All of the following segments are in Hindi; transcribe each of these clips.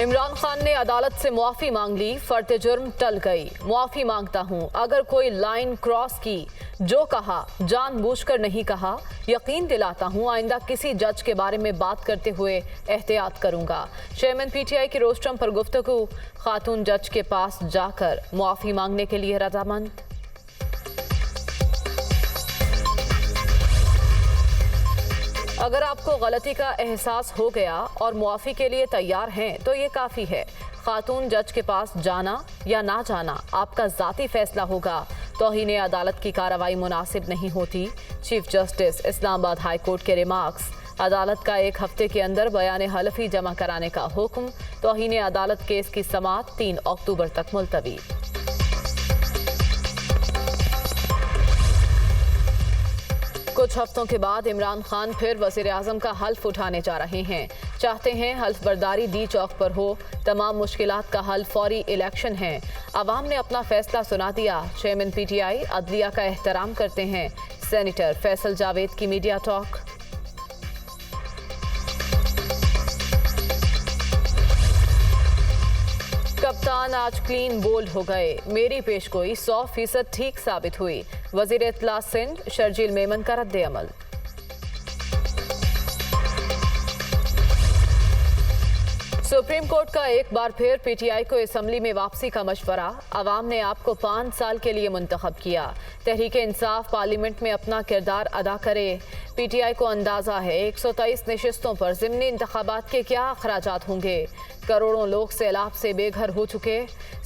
इमरान खान ने अदालत से मुआफ़ी मांग ली, फर्द जुर्म टल गई। मुआफ़ी मांगता हूँ, अगर कोई लाइन क्रॉस की, जो कहा जानबूझकर नहीं कहा। यकीन दिलाता हूँ आइंदा किसी जज के बारे में बात करते हुए एहतियात करूँगा। चेयरमैन पीटीआई के रोस्टम पर गुफ्तगू, खातून जज के पास जाकर मुआफ़ी मांगने के लिए रजामंद। अगर आपको गलती का एहसास हो गया और मुआफ़ी के लिए तैयार हैं तो ये काफ़ी है। खातून जज के पास जाना या ना जाना आपका ज़ाती फैसला होगा। तौहीन अदालत की कार्रवाई मुनासिब नहीं होती। Chief justice Islamabad high court के रिमार्क्स। अदालत का 1 हफ्ते के अंदर बयान हलफी जमा कराने का हुक्म। तौहीन अदालत केस की समाअत 3 अक्टूबर तक मुलतवी। कुछ हफ्तों के बाद इमरान खान फिर वज़ीर आज़म का हल्फ उठाने जा रहे हैं। चाहते हैं हल्फ बर्दारी डी चौक पर हो। तमाम मुश्किलात का हल फौरी इलेक्शन है। अवाम ने अपना फैसला सुना दिया। चेयरमैन पीटीआई अदलिया का एहतराम करते हैं। सेनेटर फैसल जावेद की मीडिया टॉक। कप्तान आज क्लीन बोल्ड हो गए। मेरी पेशगोई 100% ठीक साबित हुई। वजीर इत्तला सिंध शर्जील मेमन का रद्द अमल। सुप्रीम कोर्ट का एक बार फिर पीटीआई को असम्बली में वापसी का मशवरा। अवाम ने आपको 5 साल के लिए मुंतखब किया। तहरीक इंसाफ पार्लियामेंट में अपना किरदार अदा करे। पीटीआई को अंदाजा है 123 नशिस्तों पर ज़िमनी इंतखाबात के क्या अखराजात होंगे। करोड़ों लोग सैलाब से बेघर हो चुके।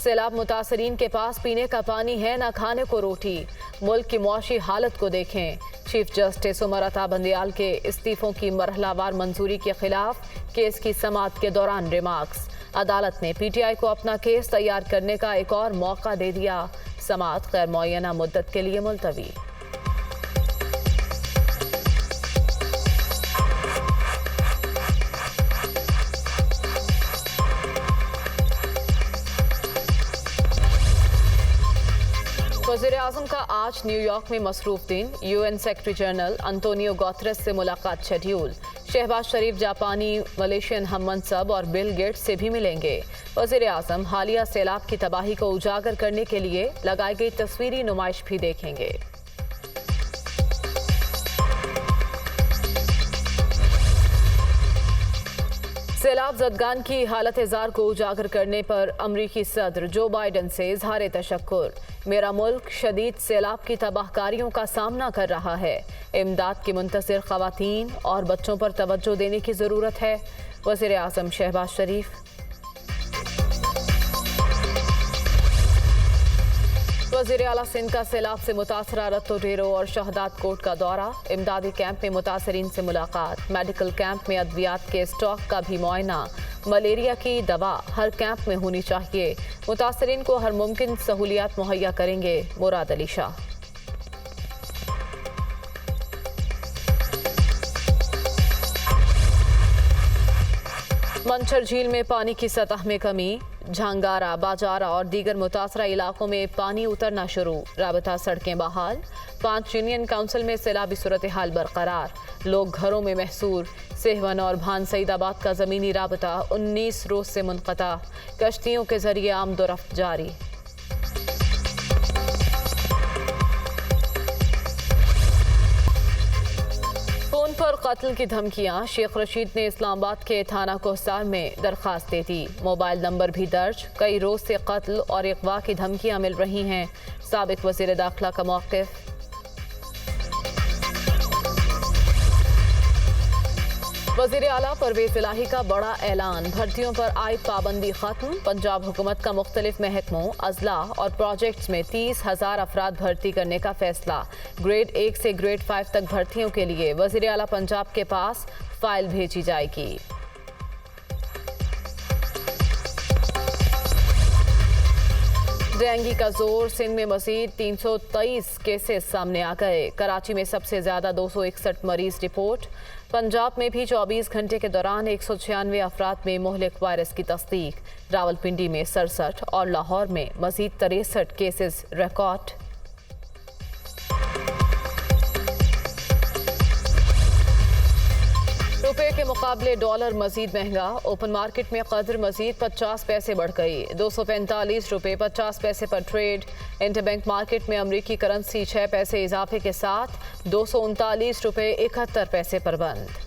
सैलाब मुतासरीन के पास पीने का पानी है, न खाने को रोटी। मुल्क की मुआशी हालत को देखें। चीफ जस्टिस उमर अता बंदियाल के इस्तीफों की मरहलावार मंजूरी के खिलाफ केस की समाअत के दौरान रिमार्क्स। अदालत ने पीटीआई को अपना केस तैयार करने का एक और मौका दे दिया। समाअत गैर मुअय्यना मुद्दत के लिए मुलतवी। वज़ीर आज़म का आज न्यूयॉर्क में मसरूफ दिन। UN secretary general Antonio Guterres से मुलाकात शेड्यूल। शहबाज शरीफ जापानी मलेशियन हम मनसब और बिल गेट्स से भी मिलेंगे। वज़ीर आज़म हालिया सैलाब की तबाही को उजागर करने के लिए लगाई गई तस्वीरी नुमाइश भी देखेंगे। सैलाब ज़दगान की हालत ज़ार को उजागर करने पर अमरीकी सदर जो बाइडन से इज़हार तशक्कुर। मेरा मुल्क शदीद सैलाब की तबाहकारियों का सामना कर रहा है। इमदाद की मुंतज़िर ख़वातीन और बच्चों पर तवज्जो देने की ज़रूरत है। वज़ीर आज़म शहबाज शरीफ। वज़ीर आला सिंध का सैलाब से मुतासरा रत्तो डेरो और शहदाद कोट का दौरा। इमदादी कैंप में मुतासरीन से मुलाकात। मेडिकल कैंप में अद्वियात के स्टॉक का भी मुआयना। मलेरिया की दवा हर कैंप में होनी चाहिए। मुतासरीन को हर मुमकिन सहूलियात मुहैया करेंगे मुराद अली शाह। मंचर झील में पानी की सतह में कमी। झांगारा, बाजारा और दीगर मुतासरा इलाकों में पानी उतरना शुरू। राबता सड़कें बहाल। 5 यूनियन काउंसिल में सैलाबी सूरत हाल बरकरार। लोग घरों में महसूर। सेहवन और भान सईदाबाद का ज़मीनी राबता 19 रोज से मुनक़ता। कश्तियों के जरिए आमदोरफ्त जारी। फोन पर कत्ल की धमकियां। शेख रशीद ने इस्लामाबाद के थाना कोहसार में दरखास्त दे दी। मोबाइल नंबर भी दर्ज। कई रोज से कत्ल और अगवा की धमकियां मिल रही हैं। साबिक वज़ीर दाखिला का मौक़िफ़। वज़ीर आला परवेज़ इलाही का बड़ा ऐलान। भर्तियों पर आयद पाबंदी खत्म। पंजाब हुकूमत का मुख्तलिफ महकमों, अजला और प्रोजेक्ट्स में 30,000 अफराद भर्ती करने का फैसला। ग्रेड 1 से ग्रेड 5 तक भर्तियों के लिए वज़ीर आला पंजाब के पास फाइल भेजी जाएगी। डेंगू का जोर। सिंध में मज़ीद 323 केसेस सामने आ गए। कराची में सबसे ज़्यादा 261 मरीज रिपोर्ट। पंजाब में भी 24 घंटे के दौरान 196 अफराद में मुहलिक वायरस की तस्दीक। रावलपिंडी में 67 और लाहौर में मज़ीद 63 केसेस रिकॉर्ड। रुपए के मुकाबले डॉलर मजीद महंगा। ओपन मार्केट में कदर मजीद 50 पैसे बढ़ गई। 245 रुपए 50 पैसे पर ट्रेड। इंटरबैंक मार्केट में अमरीकी करेंसी 6 पैसे इजाफे के साथ 239 रुपए 71 पैसे पर बंद।